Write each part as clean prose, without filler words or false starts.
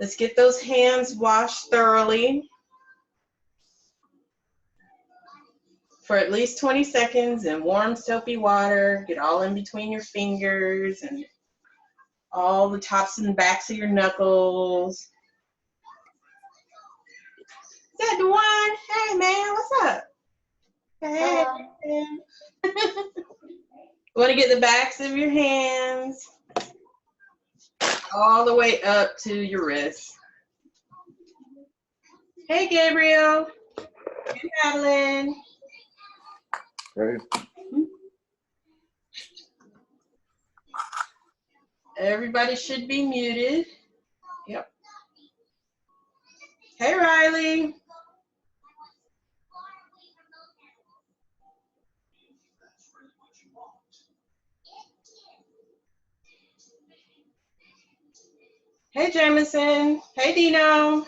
Let's get those hands washed thoroughly for at least 20 seconds in warm soapy water. Get all in between your fingers and all the tops and backs of your knuckles. Is that Dewan? Hey man, what's up? Hey. You want to get the backs of your hands all the way up to your wrists. Hey Gabriel. Hey Madeline. Hey. Everybody should be muted. Yep. Hey Riley. Hey Jameson. Hey Dino.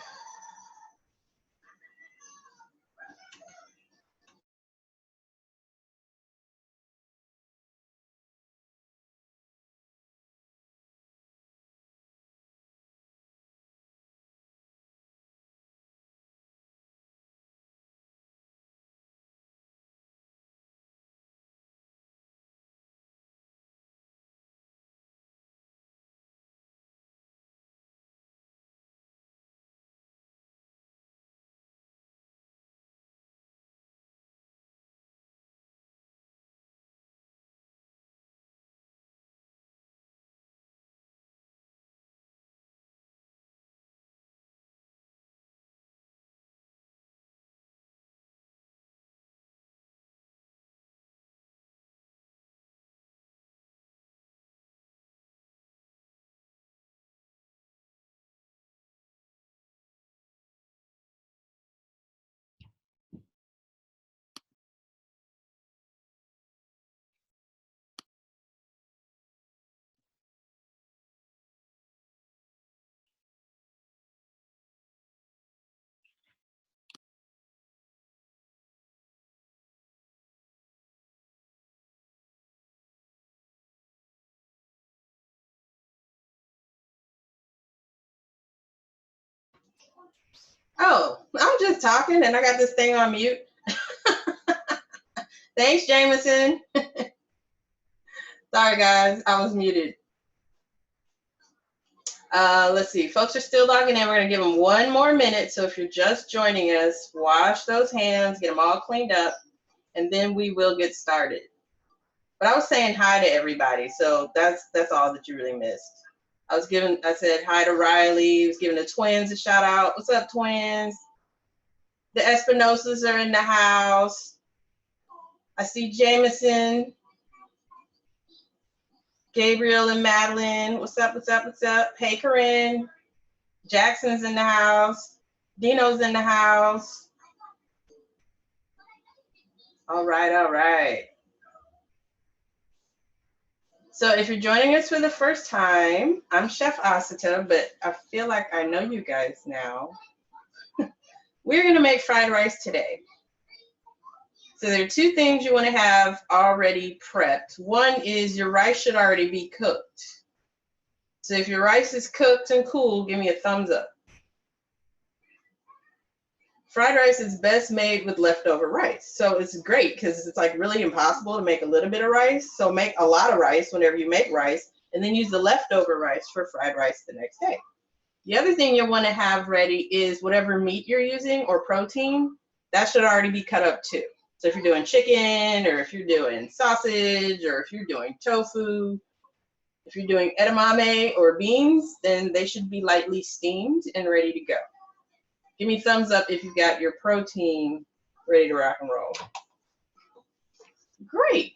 Oh, I'm just talking and I got this thing on mute. Thanks, Jameson. Sorry, guys, I was muted. Let's see, folks are still logging in. We're gonna give them one more minute. So if you're just joining us, wash those hands, get them all cleaned up, and then we will get started. But I was saying hi to everybody, so that's all that you really missed. I said hi to Riley, was giving the twins a shout out. What's up, twins? The Espinosas are in the house. I see Jameson, Gabriel and Madeline. What's up, what's up, what's up? Hey, Corinne. Jackson's in the house. Dino's in the house. All right, all right. So if you're joining us for the first time, I'm Chef Asata, but I feel like I know you guys now. We're gonna make fried rice today. So there are two things you wanna have already prepped. One is your rice should already be cooked. So if your rice is cooked and cool, give me a thumbs up. Fried rice is best made with leftover rice. So it's great because it's like really impossible to make a little bit of rice. So make a lot of rice whenever you make rice and then use the leftover rice for fried rice the next day. The other thing you'll want to have ready is whatever meat you're using or protein, that should already be cut up too. So if you're doing chicken or if you're doing sausage or if you're doing tofu, if you're doing edamame or beans, then they should be lightly steamed and ready to go. Give me thumbs up if you've got your protein ready to rock and roll. Great.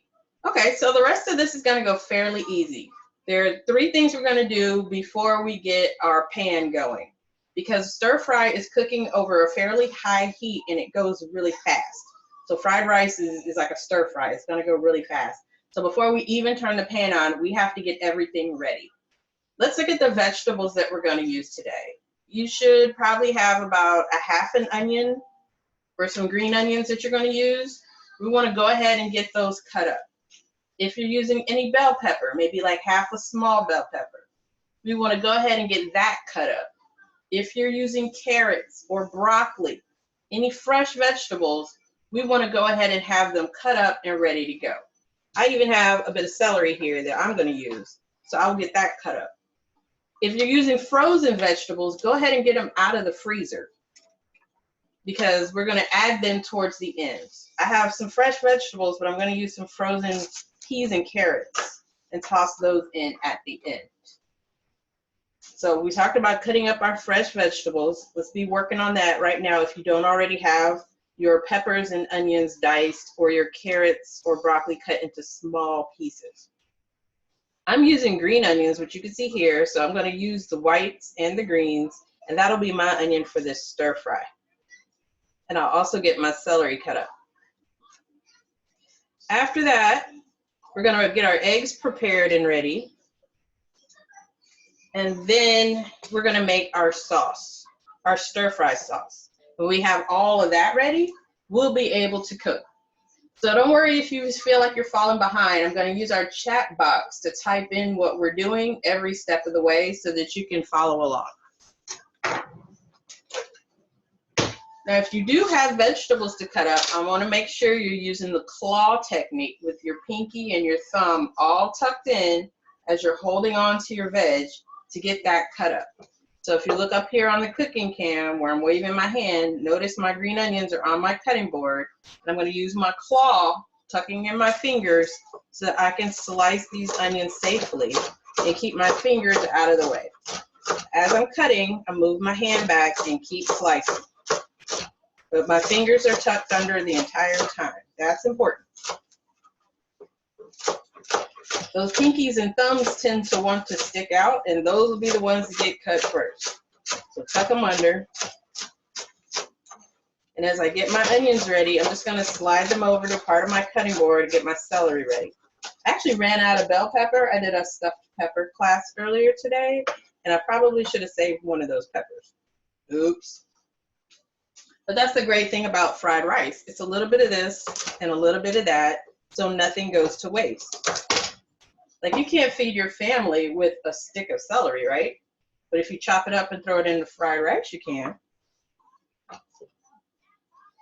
Okay, so the rest of this is going to go fairly easy. There are three things we're going to do before we get our pan going, because stir fry is cooking over a fairly high heat and it goes really fast. So fried rice is like a stir fry. It's going to go really fast. So before we even turn the pan on, we have to get everything ready. Let's look at the vegetables that we're going to use today. You should probably have about a half an onion or some green onions that you're going to use. We want to go ahead and get those cut up. If you're using any bell pepper, maybe like half a small bell pepper, we want to go ahead and get that cut up. If you're using carrots or broccoli, any fresh vegetables, we want to go ahead and have them cut up and ready to go. I even have a bit of celery here that I'm going to use, so I'll get that cut up. If you're using frozen vegetables, go ahead and get them out of the freezer because we're going to add them towards the end. I have some fresh vegetables, but I'm going to use some frozen peas and carrots and toss those in at the end. So we talked about cutting up our fresh vegetables. Let's be working on that right now if you don't already have your peppers and onions diced or your carrots or broccoli cut into small pieces. I'm using green onions, which you can see here, so I'm going to use the whites and the greens, and that'll be my onion for this stir fry. And I'll also get my celery cut up. After that, we're going to get our eggs prepared and ready. And then we're going to make our sauce, our stir fry sauce. When we have all of that ready, we'll be able to cook. So don't worry if you feel like you're falling behind. I'm going to use our chat box to type in what we're doing every step of the way so that you can follow along. Now, if you do have vegetables to cut up, I want to make sure you're using the claw technique with your pinky and your thumb all tucked in as you're holding on to your veg to get that cut up. So if you look up here on the cooking cam where I'm waving my hand, notice my green onions are on my cutting board. And I'm going to use my claw, tucking in my fingers so that I can slice these onions safely and keep my fingers out of the way. As I'm cutting, I move my hand back and keep slicing. But my fingers are tucked under the entire time. That's important. Those pinkies and thumbs tend to want to stick out, and those will be the ones that get cut first. So tuck them under. And as I get my onions ready, I'm just going to slide them over to part of my cutting board to get my celery ready. I actually ran out of bell pepper. I did a stuffed pepper class earlier today, and I probably should have saved one of those peppers. Oops. But that's the great thing about fried rice. It's a little bit of this and a little bit of that, so nothing goes to waste. Like, you can't feed your family with a stick of celery, right? But if you chop it up and throw it in the fried rice, you can.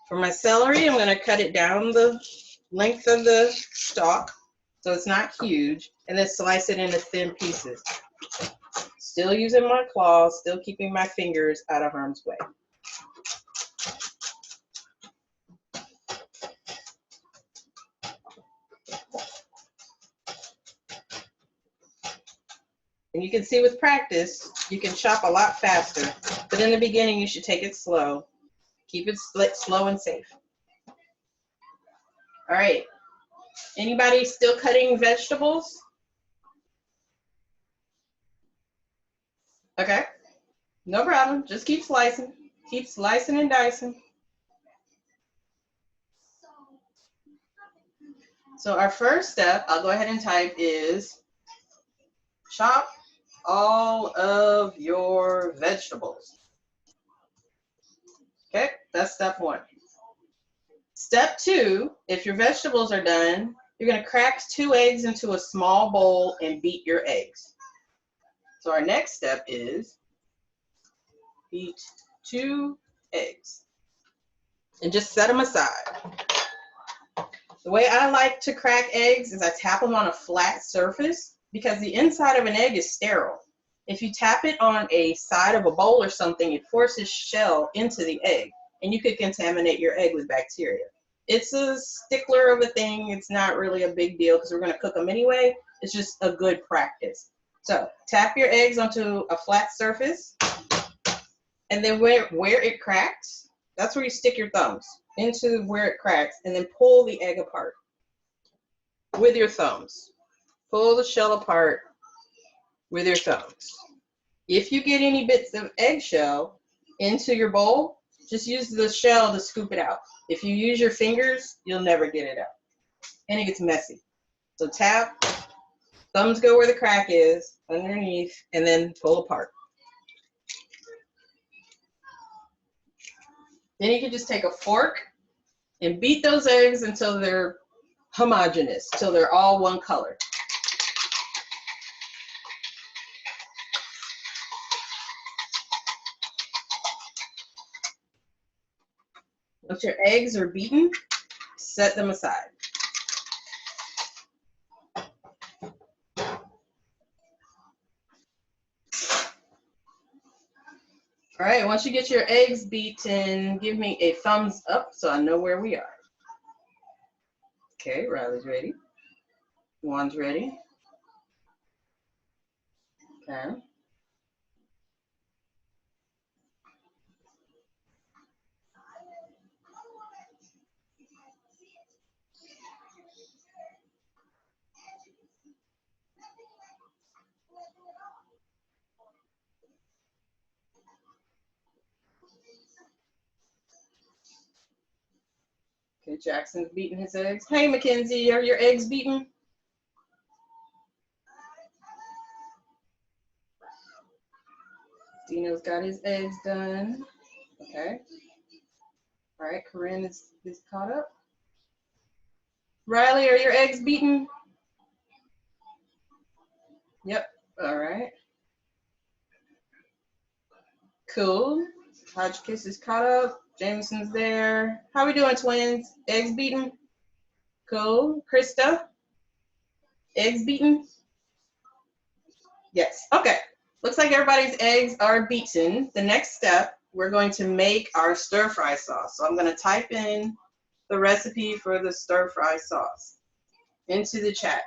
For my celery, I'm going to cut it down the length of the stalk so it's not huge, and then slice it into thin pieces. Still using my claws, still keeping my fingers out of harm's way. And you can see with practice, you can chop a lot faster, but in the beginning, you should take it slow. Keep it slow and safe. All right. Anybody still cutting vegetables? Okay. No problem. Just keep slicing. Keep slicing and dicing. So our first step, I'll go ahead and type, is chop all of your vegetables. Okay, that's step one. Step two, if your vegetables are done, you're going to crack 2 eggs into a small bowl and beat your eggs. So our next step is beat 2 eggs and just set them aside. The way I like to crack eggs is I tap them on a flat surface because the inside of an egg is sterile. If you tap it on a side of a bowl or something, it forces shell into the egg, and you could contaminate your egg with bacteria. It's a stickler of a thing. It's not really a big deal because we're going to cook them anyway. It's just a good practice. So tap your eggs onto a flat surface, and then where it cracks, that's where you stick your thumbs into where it cracks, and then pull the egg apart with your thumbs. Pull the shell apart with your thumbs. If you get any bits of eggshell into your bowl, just use the shell to scoop it out. If you use your fingers, you'll never get it out, and it gets messy. So tap, thumbs go where the crack is, underneath, and then pull apart. Then you can just take a fork and beat those eggs until they're homogeneous, till they're all one color. Once your eggs are beaten, set them aside. All right, once you get your eggs beaten, give me a thumbs up so I know where we are. Okay, Riley's ready. Juan's ready. Okay. Okay, Jackson's beating his eggs. Hey, Mackenzie, are your eggs beaten? Dino's got his eggs done. Okay. All right, Corinne is caught up. Riley, are your eggs beaten? Yep. All right. Cool. Hodgkiss is caught up. Jameson's there. How we doing, twins? Eggs beaten? Cool. Krista? Eggs beaten? Yes. Okay. Looks like everybody's eggs are beaten. The next step, we're going to make our stir-fry sauce. So I'm going to type in the recipe for the stir-fry sauce into the chat.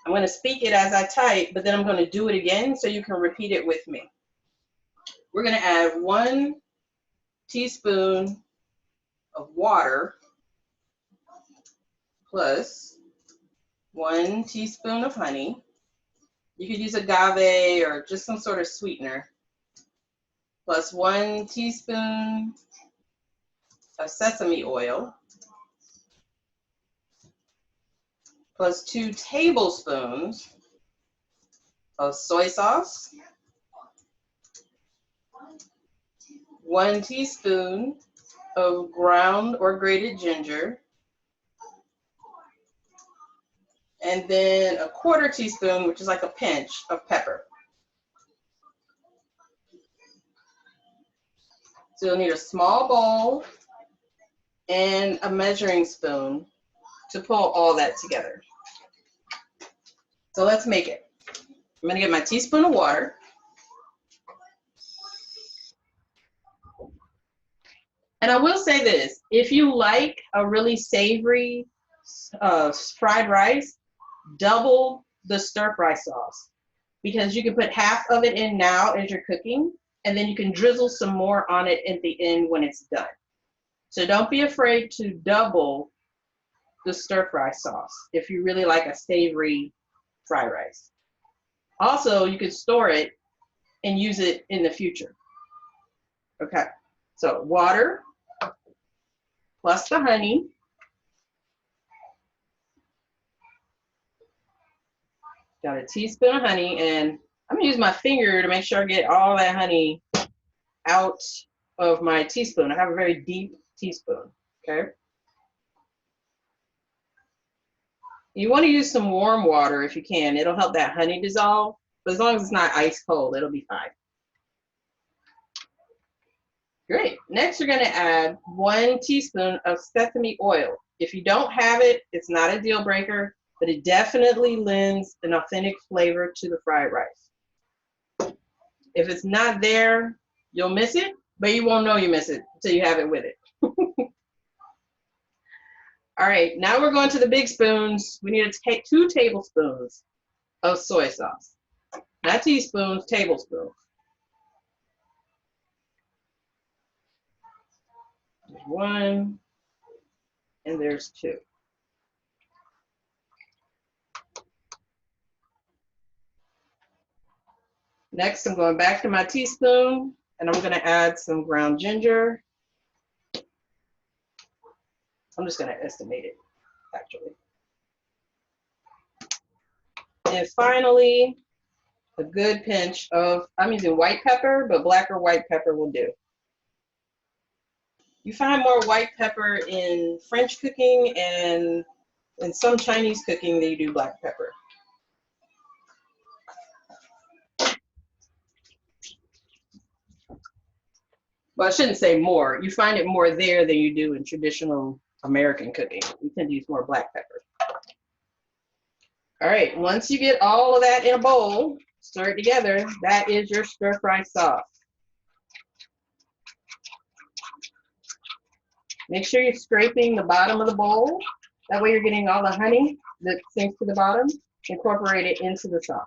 I'm going to speak it as I type, but then I'm going to do it again so you can repeat it with me. We're going to add 1 teaspoon of water plus 1 teaspoon of honey. You could use agave or just some sort of sweetener. Plus 1 teaspoon of sesame oil. Plus 2 tablespoons of soy sauce. 1 teaspoon of ground or grated ginger. And then a 1/4 teaspoon, which is like a pinch, of pepper. So you'll need a small bowl and a measuring spoon to pull all that together. So let's make it. I'm gonna get my teaspoon of water. And I will say this, if you like a really savory fried rice, double the stir-fry sauce, because you can put half of it in now as you're cooking, and then you can drizzle some more on it at the end when it's done. So don't be afraid to double the stir-fry sauce if you really like a savory fried rice. Also, you could store it and use it in the future. Okay, so water plus the honey. Got a teaspoon of honey, and I'm gonna use my finger to make sure I get all that honey out of my teaspoon. I have a very deep teaspoon, okay? You wanna use some warm water if you can. It'll help that honey dissolve, but as long as it's not ice cold, it'll be fine. Great, next you're gonna add 1 teaspoon of sesame oil. If you don't have it, it's not a deal breaker, but it definitely lends an authentic flavor to the fried rice. If it's not there, you'll miss it, but you won't know you miss it until you have it with it. All right, now we're going to the big spoons. We need to take 2 tablespoons of soy sauce. Not teaspoons, tablespoons. There's 1, and there's 2. Next, I'm going back to my teaspoon, and I'm gonna add some ground ginger. I'm just gonna estimate it, actually. And finally, a good pinch of, I'm using white pepper, but black or white pepper will do. You find more white pepper in French cooking and in some Chinese cooking than you do black pepper. Well, I shouldn't say more. You find it more there than you do in traditional American cooking. You tend to use more black pepper. All right, once you get all of that in a bowl, stir it together, that is your stir-fry sauce. Make sure you're scraping the bottom of the bowl. That way you're getting all the honey that sinks to the bottom. Incorporate it into the sauce.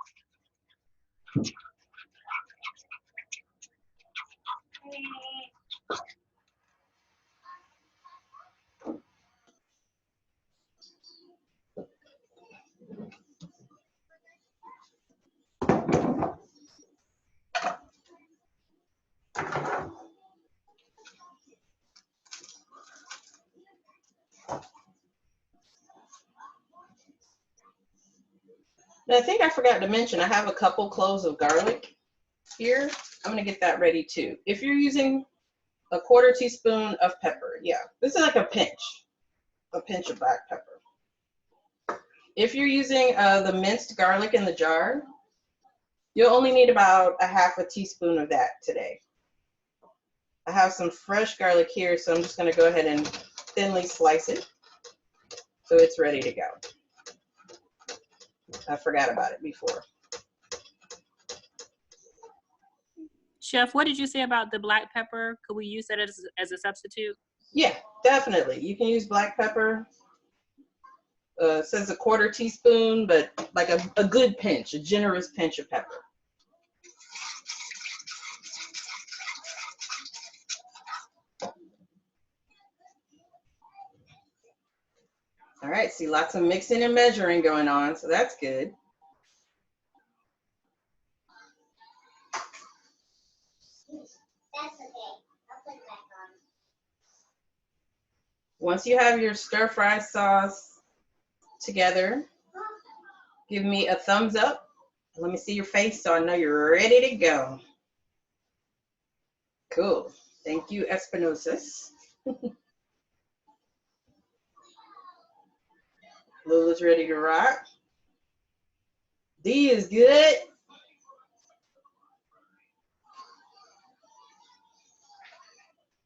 Now, I think I forgot to mention, I have a couple cloves of garlic here. I'm gonna get that ready too. If you're using a 1/4 teaspoon of pepper, yeah, this is like a pinch of black pepper. If you're using the minced garlic in the jar, you'll only need about a 1/2 teaspoon of that today. I have some fresh garlic here, so I'm just gonna go ahead and thinly slice it so it's ready to go. I forgot about it before. Chef, what did you say about the black pepper? Could we use that as a substitute? Yeah, definitely. You can use black pepper. It says a 1/4 teaspoon, but like a good pinch, a generous pinch of pepper. All right, see lots of mixing and measuring going on, so that's good. Once you have your stir-fry sauce together, give me a thumbs up. Let me see your face so I know you're ready to go. Cool. Thank you, Espinosis. Lula's ready to rock. D is good.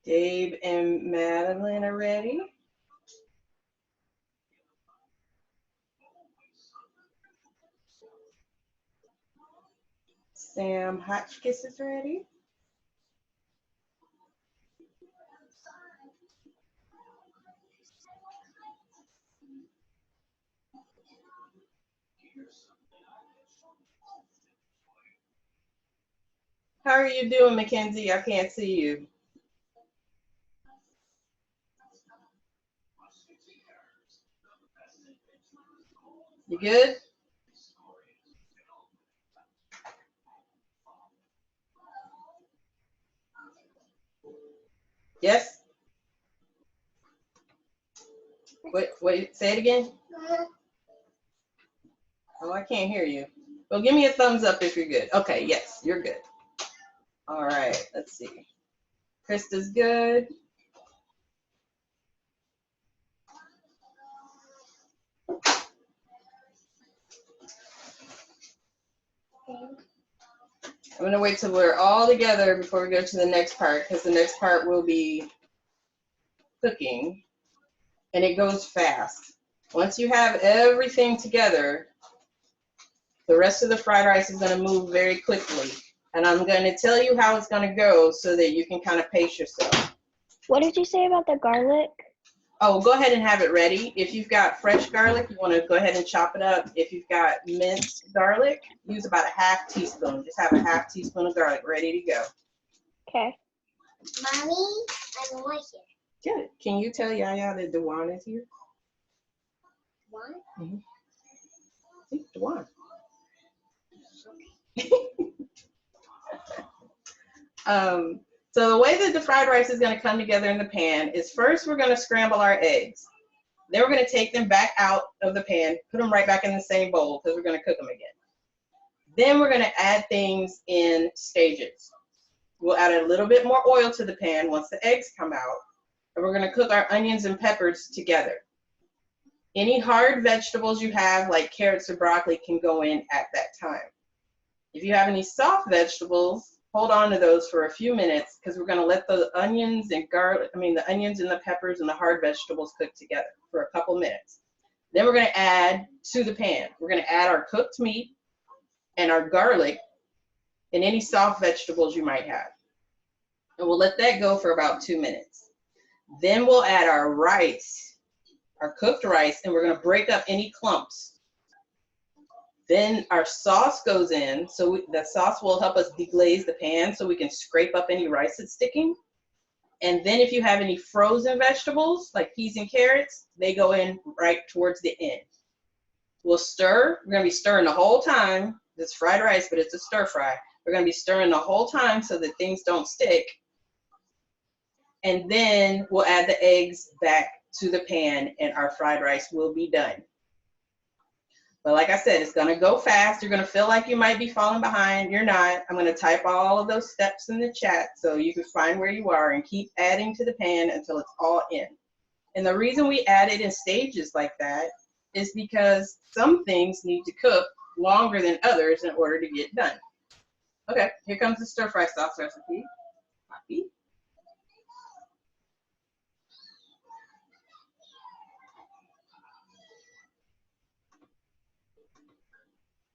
Gabe and Madeline are ready. Sam Hotchkiss is ready. How are you doing, Mackenzie? I can't see you. You good? Yes? Wait, say it again? Oh, I can't hear you. Well, give me a thumbs up if you're good. Okay, yes, you're good. All right, let's see. Krista's good. I'm gonna wait till we're all together before we go to the next part, because the next part will be cooking, and it goes fast. Once you have everything together, the rest of the fried rice is gonna move very quickly. And I'm gonna tell you how it's gonna go so that you can kind of pace yourself. What did you say about the garlic? Oh, go ahead and have it ready. If you've got fresh garlic, you want to go ahead and chop it up. If you've got minced garlic, use about a 1/2 teaspoon. Just have a 1/2 teaspoon of garlic ready to go. Okay. Mommy, I'm right here. Good. Can you tell Yaya that Dewan is here? One? Mm-hmm. See, Dewan. So the way that the fried rice is going to come together in the pan is first we're going to scramble our eggs. Then we're going to take them back out of the pan, put them right back in the same bowl because we're going to cook them again. Then we're going to add things in stages. We'll add a little bit more oil to the pan once the eggs come out, and we're going to cook our onions and peppers together. Any hard vegetables you have, like carrots or broccoli, can go in at that time. If you have any soft vegetables, hold on to those for a few minutes because we're going to let the onions and garlic, the onions and the peppers and the hard vegetables cook together for a couple minutes. Then we're going to add to the pan. We're going to add our cooked meat and our garlic and any soft vegetables you might have. And we'll let that go for about 2 minutes. Then we'll add our rice, our cooked rice, and we're going to break up any clumps. Then our sauce goes in, so that sauce will help us deglaze the pan so we can scrape up any rice that's sticking. And then if you have any frozen vegetables, like peas and carrots, they go in right towards the end. We'll stir. We're going to be stirring the whole time. It's fried rice, but it's a stir fry. We're going to be stirring the whole time so that things don't stick. And then we'll add the eggs back to the pan and our fried rice will be done. But like I said, it's going to go fast. You're going to feel like you might be falling behind. You're not. I'm going to type all of those steps in the chat so you can find where you are and keep adding to the pan until it's all in. And the reason we add it in stages like that is because some things need to cook longer than others in order to get done. Okay, here comes the stir fry sauce recipe. Copy.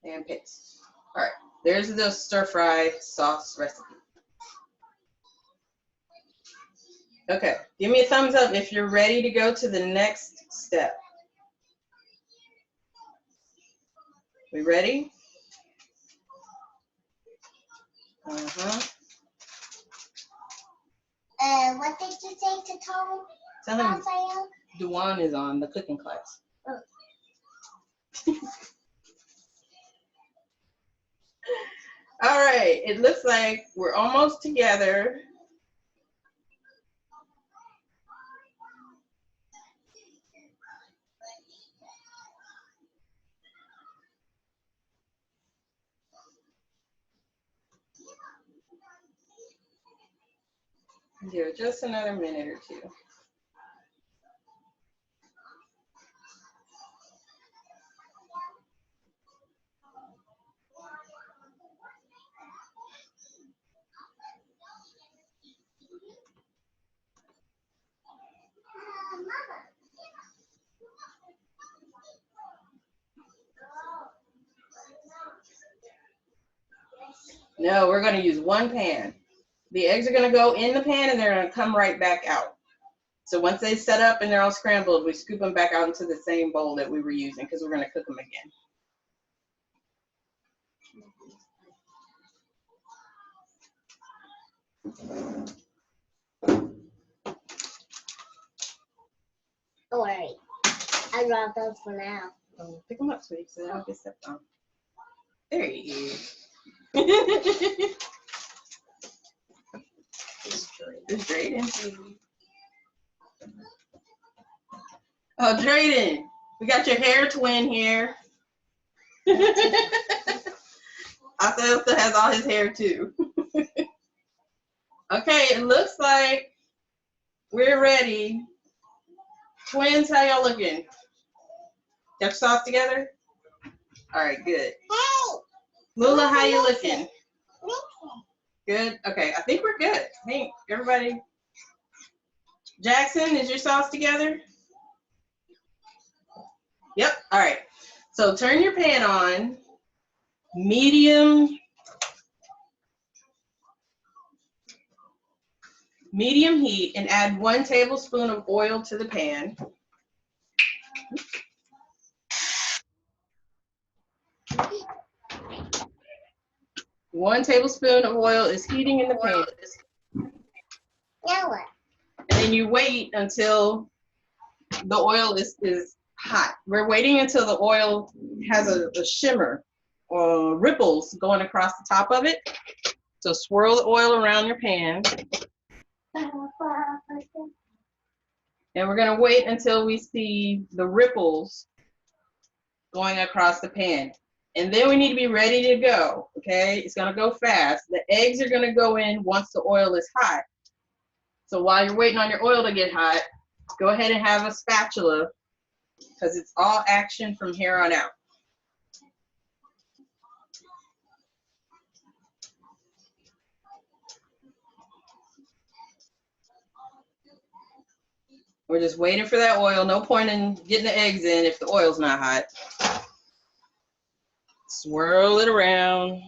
And paste. All right, there's the stir fry sauce recipe. Okay, give me a thumbs up if you're ready to go to the next step. We ready? Uh-huh. What did you say to Tom? Tell him Duan is on the cooking class. Oh. All right, it looks like we're almost together. Give it just another minute or two. No, we're going to use one pan. The eggs are going to go in the pan and they're going to come right back out. So once they set up and they're all scrambled, we scoop them back out into the same bowl that we were using because we're going to cook them again. Don't worry. I dropped those for now. Oh, pick them up, sweetie, so they don't get stepped on. There he is. It's Drayden. Oh, Drayden, we got your hair twin here. Asata has all his hair too. Okay, it looks like we're ready. Twins, how y'all looking? Got your sauce together? All right, good. Hey! Lula, how you looking? Good. Okay, I think we're good. I think everybody. Jackson, is your sauce together? Yep. All right. So turn your pan on, medium heat, and add 1 tablespoon of oil to the pan. One tablespoon of oil is heating in the pan. Now what? And then you wait until the oil is hot. We're waiting until the oil has a shimmer or ripples going across the top of it. So swirl the oil around your pan. And we're going to wait until we see the ripples going across the pan. And then we need to be ready to go, okay? It's going to go fast. The eggs are going to go in once the oil is hot. So while you're waiting on your oil to get hot, go ahead and have a spatula because it's all action from here on out. We're just waiting for that oil. No point in getting the eggs in if the oil's not hot. Swirl it around.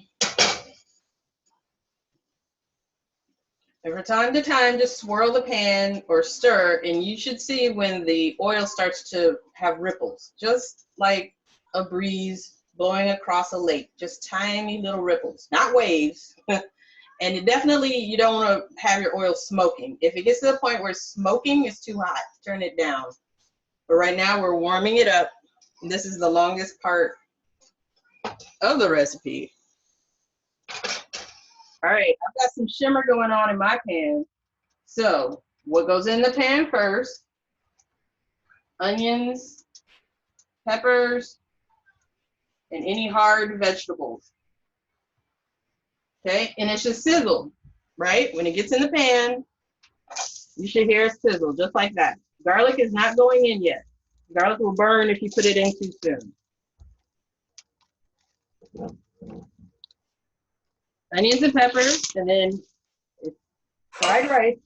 And from time to time, just swirl the pan or stir, and you should see when the oil starts to have ripples, just like a breeze blowing across a lake, just tiny little ripples, not waves. And you don't want to have your oil smoking. If it gets to the point where smoking is too hot, turn it down. But right now we're warming it up. And this is the longest part of the recipe. All right, I've got some shimmer going on in my pan. So what goes in the pan first? Onions, peppers, and any hard vegetables. Okay, and it should sizzle, right? When it gets in the pan, you should hear it sizzle, just like that. Garlic is not going in yet. Garlic will burn if you put it in too soon. Onions and peppers, and then it's fried rice.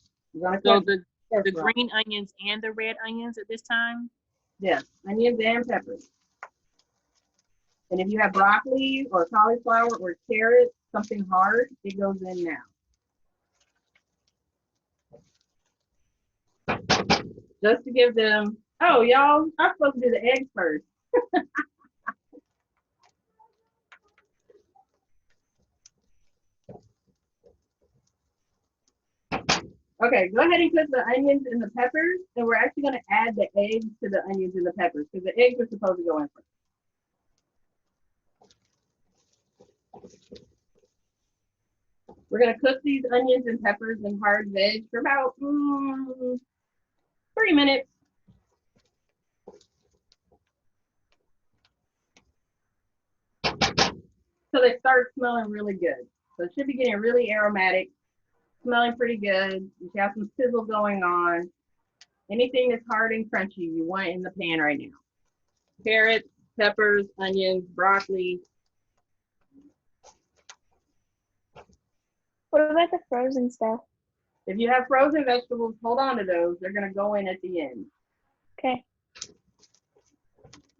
So the green onions and the red onions at this time? Yeah, onions and peppers. And if you have broccoli or cauliflower or carrot, something hard, it goes in now. Just to give them, oh, y'all, I'm supposed to do the eggs first. Okay, go ahead and cook the onions and the peppers, and we're actually going to add the eggs to the onions and the peppers because the eggs are supposed to go in first. We're going to cook these onions and peppers and hard veg for about 3 minutes. So they start smelling really good. So it should be getting really aromatic, smelling pretty good. You have some sizzle going on. Anything that's hard and crunchy you want in the pan right now. Carrots, peppers, onions, broccoli. What about the frozen stuff? If you have frozen vegetables, hold on to those. They're going to go in at the end. Okay.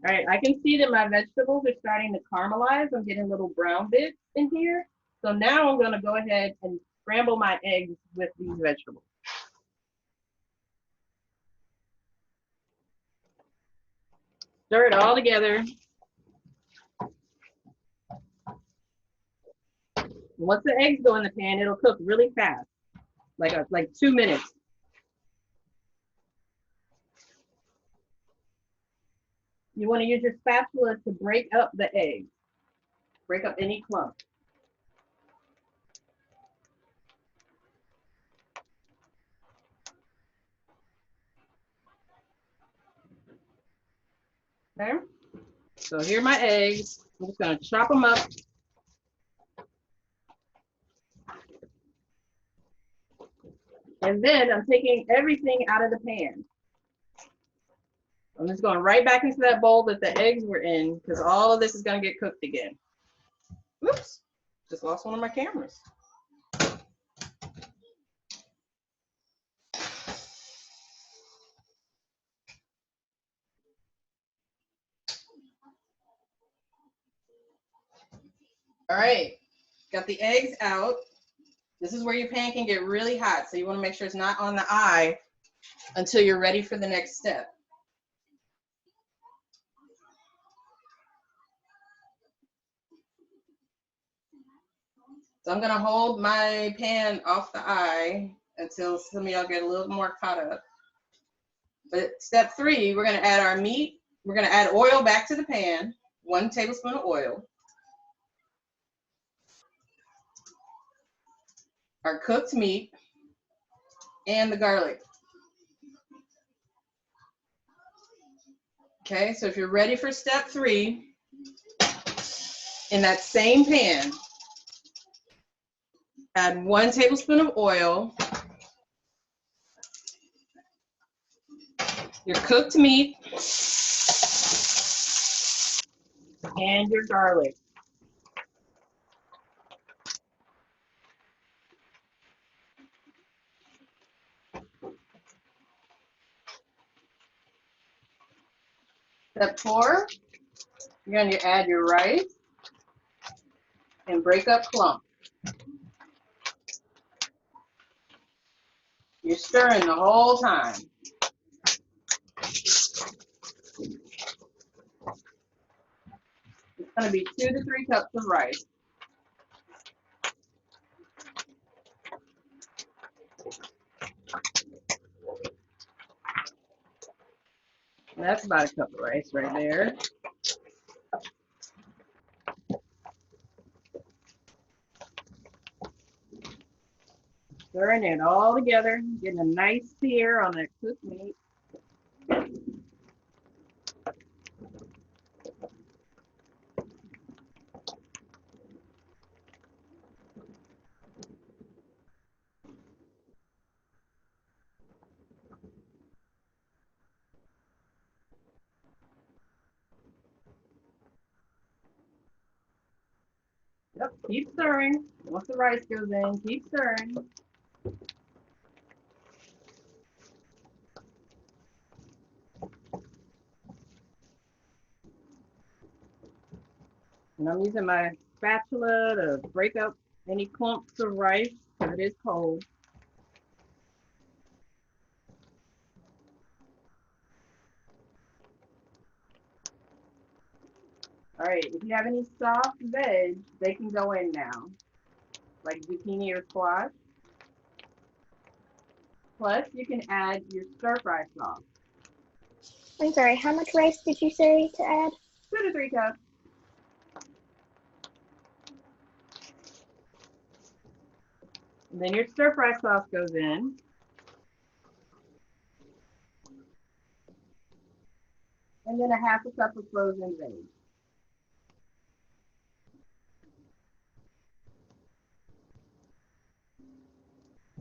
All right, I can see that my vegetables are starting to caramelize. I'm getting little brown bits in here. So now I'm going to go ahead and scramble my eggs with these vegetables. Stir it all together. Once the eggs go in the pan, it'll cook really fast, like 2 minutes. You want to use your spatula to break up the eggs, break up any clumps. Okay, so here are my eggs. I'm just going to chop them up. And then I'm taking everything out of the pan. I'm just going right back into that bowl that the eggs were in because all of this is going to get cooked again. Oops, just lost one of my cameras. All right, got the eggs out. This is where your pan can get really hot, so you want to make sure it's not on the eye until you're ready for the next step. So I'm gonna hold my pan off the eye until some of y'all get a little more caught up. But step 3, we're gonna add our meat. We're gonna add oil back to the pan, 1 tablespoon of oil. Our cooked meat and the garlic. Okay, so if you're ready for step 3, in that same pan, add 1 tablespoon of oil, your cooked meat, and your garlic. Step 4, you're going to add your rice and break up clumps. You're stirring the whole time. It's going to be 2 to 3 cups of rice. And that's about a cup of rice right there. Stirring it all together, getting a nice sear on that cooked meat. Yep, keep stirring. Once the rice goes in, keep stirring. And I'm using my spatula to break up any clumps of rice because it is cold. All right, if you have any soft veg, they can go in now, like zucchini or squash. Plus, you can add your stir-fry sauce. I'm sorry, how much rice did you say to add? 2 to 3 cups. And then your stir-fry sauce goes in. And then a half a cup of frozen veg.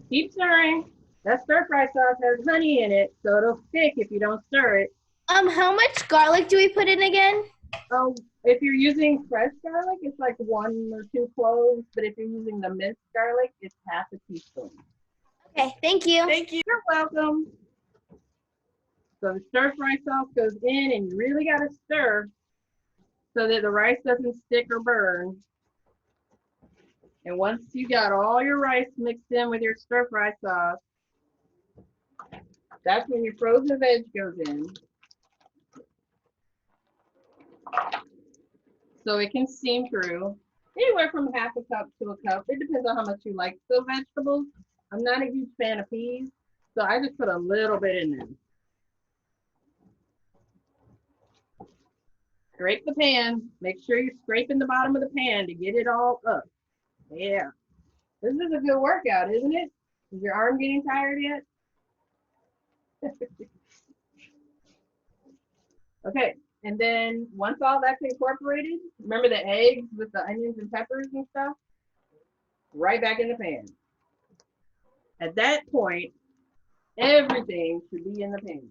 Keep stirring. That stir-fry sauce has honey in it, so it'll stick if you don't stir it. How much garlic do we put in again? Oh, if you're using fresh garlic, it's like 1 or 2 cloves, but if you're using the minced garlic, it's half a teaspoon. Okay, thank you. You're welcome. So the stir-fry sauce goes in, and you really got to stir so that the rice doesn't stick or burn. And once you got all your rice mixed in with your stir-fry sauce, that's when your frozen veg goes in. So it can steam through anywhere from half a cup to a cup. It depends on how much you like the vegetables. I'm not a huge fan of peas, so I just put a little bit in there. Scrape the pan. Make sure you're scraping the bottom of the pan to get it all up. Yeah. This is a good workout, isn't it? Is your arm getting tired yet? Okay, and then once all that's incorporated, remember the eggs with the onions and peppers and stuff? Right back in the pan. At that point, everything should be in the pan.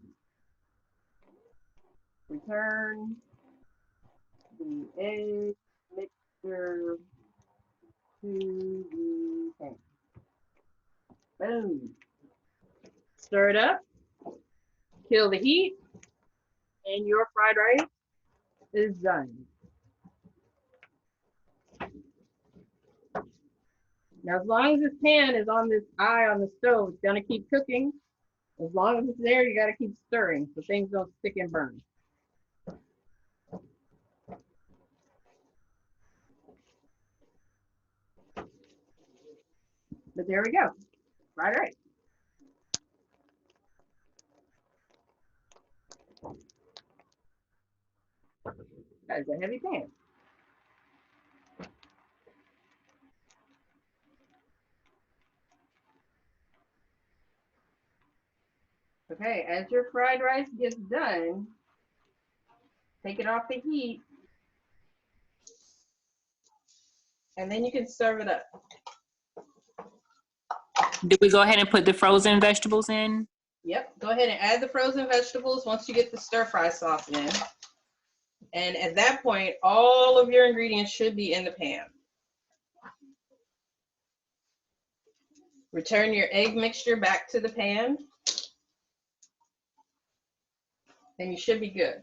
Return the egg mixture to the pan. Boom. Stir it up. Kill the heat. And your fried rice is done. Now, as long as this pan is on this eye on the stove, it's gonna keep cooking. As long as it's there, you gotta keep stirring so things don't stick and burn. But there we go, fried rice. That is a heavy pan. Okay, as your fried rice gets done, take it off the heat, and then you can serve it up. Do we go ahead and put the frozen vegetables in? Yep, go ahead and add the frozen vegetables once you get the stir-fry sauce in. And at that point, all of your ingredients should be in the pan. Return your egg mixture back to the pan, and you should be good.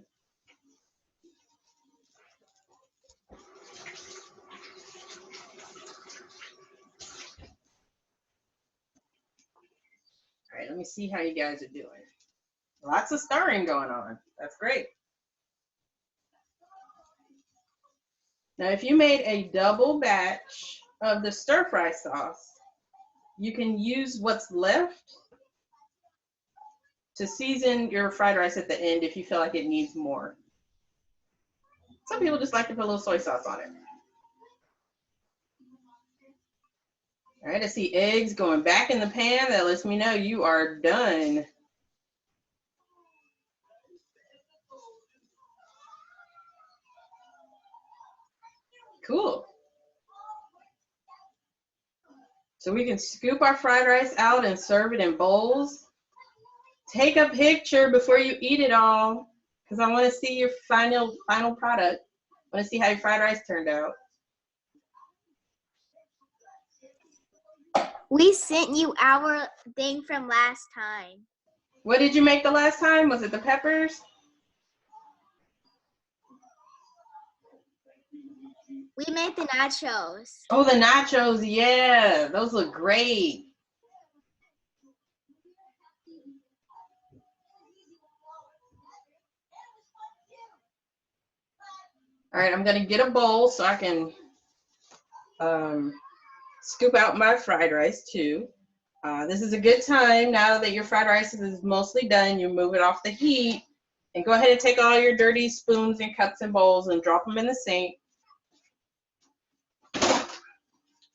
right, let me see how you guys are doing. Lots of stirring going on. That's great. Now, if you made a double batch of the stir-fry sauce, you can use what's left to season your fried rice at the end if you feel like it needs more. Some people just like to put a little soy sauce on it. All right, I see eggs going back in the pan. That lets me know you are done. Cool. So we can scoop our fried rice out and serve it in bowls. Take a picture before you eat it all, because I want to see your final product. I want to see how your fried rice turned out. We sent you our thing from last time. What did you make the last time? Was it the peppers? We made the nachos. Oh, the nachos, yeah. Those look great. All right, I'm gonna get a bowl so I can scoop out my fried rice too. This is a good time now that your fried rice is mostly done. You move it off the heat and go ahead and take all your dirty spoons and cups and bowls and drop them in the sink.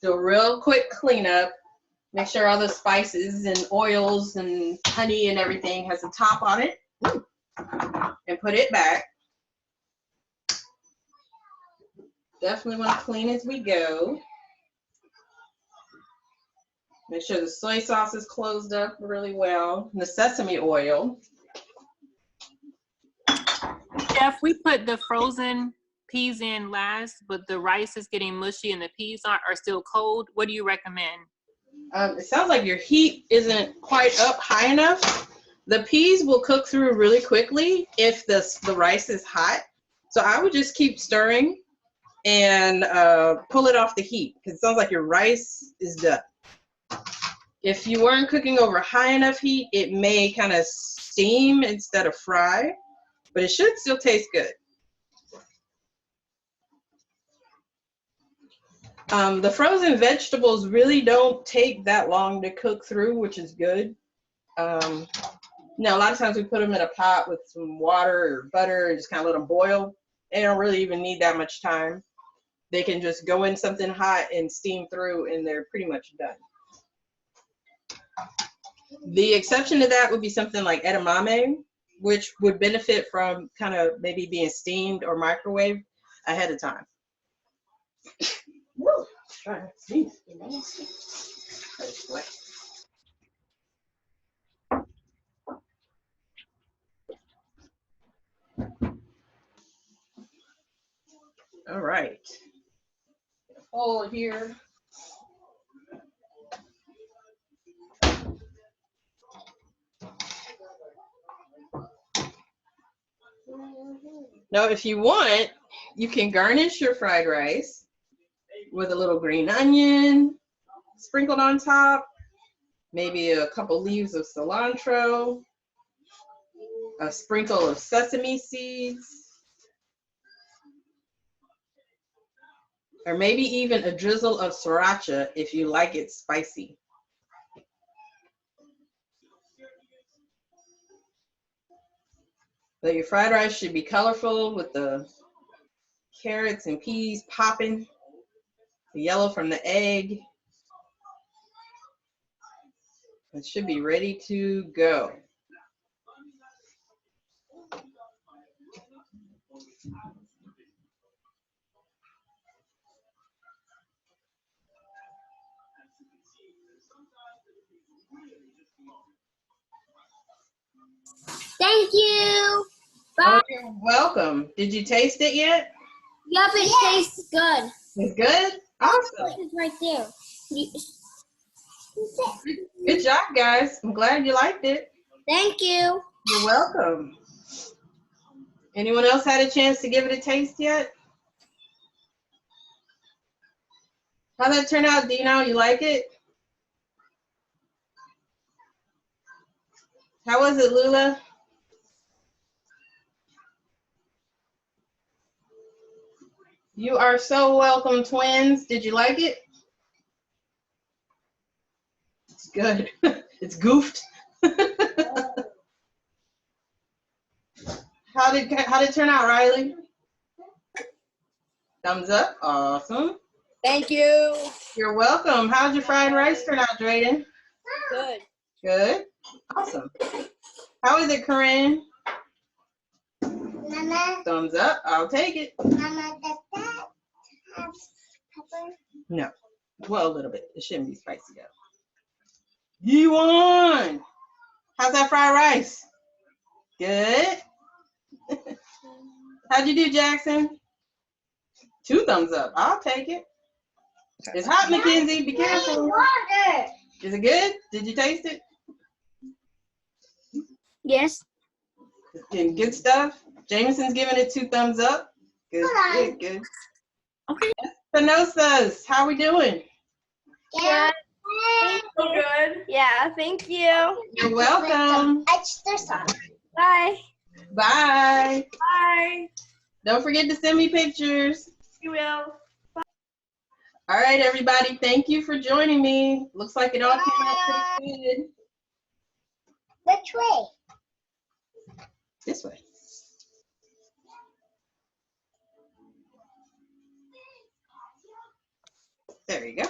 Do a real quick cleanup. Make sure all the spices and oils and honey and everything has a top on it. And put it back. Definitely want to clean as we go. Make sure the soy sauce is closed up really well. And the sesame oil. Chef, we put the frozen peas in last, but the rice is getting mushy and the peas are still cold. What do you recommend? It sounds like your heat isn't quite up high enough. The peas will cook through really quickly if the rice is hot. So I would just keep stirring and pull it off the heat, because it sounds like your rice is done. If you weren't cooking over high enough heat, it may kind of steam instead of fry, but it should still taste good. The frozen vegetables really don't take that long to cook through, which is good. Now, a lot of times we put them in a pot with some water or butter and just kind of let them boil. They don't really even need that much time. They can just go in something hot and steam through, and they're pretty much done. The exception to that would be something like edamame, which would benefit from kind of maybe being steamed or microwaved ahead of time. Woo! Try to sneeze. All right. Hold here. Now, if you want, you can garnish your fried rice with a little green onion sprinkled on top, maybe a couple leaves of cilantro, a sprinkle of sesame seeds, or maybe even a drizzle of sriracha if you like it spicy. But your fried rice should be colorful with the carrots and peas popping, the yellow from the egg. It should be ready to go. Thank you. Oh, you're welcome. Did you taste it yet? Yup, it tastes good. It's good? Awesome. It's right there. Good job, guys. I'm glad you liked it. Thank you. You're welcome. Anyone else had a chance to give it a taste yet? How'd that turn out, Dino? You like it? How was it, Lula? You are so welcome, twins. Did you like it? It's good. It's goofed. How did it turn out, Riley? Thumbs up. Awesome. Thank you. You're welcome. How'd your fried rice turn out, Drayden? Good. Good. Awesome. How is it, Corinne? Mama, Thumbs up. I'll take it. Mama, does that have pepper? No. Well, a little bit. It shouldn't be spicy though. You won. How's that fried rice? Good. How'd you do, Jackson? 2 thumbs up. I'll take it. It's hot, Mackenzie. Be careful. Water. Is it good? Did you taste it? Yes. Good stuff. Jameson's giving it 2 thumbs up. Good, good, good. Okay. Panosas, how we doing? Yeah. So good. Yeah, thank you. You're welcome. Extra sauce. Bye. Bye. Bye. Don't forget to send me pictures. You will. All right, everybody. Thank you for joining me. Looks like it all came out pretty good. Which way? This way. There you go.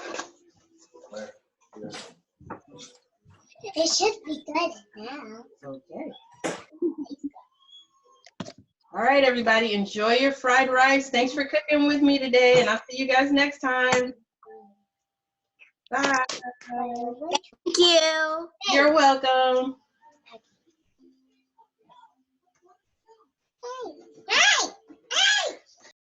It should be good now. Okay. All right, everybody. Enjoy your fried rice. Thanks for cooking with me today, and I'll see you guys next time. Bye. Thank you. You're welcome.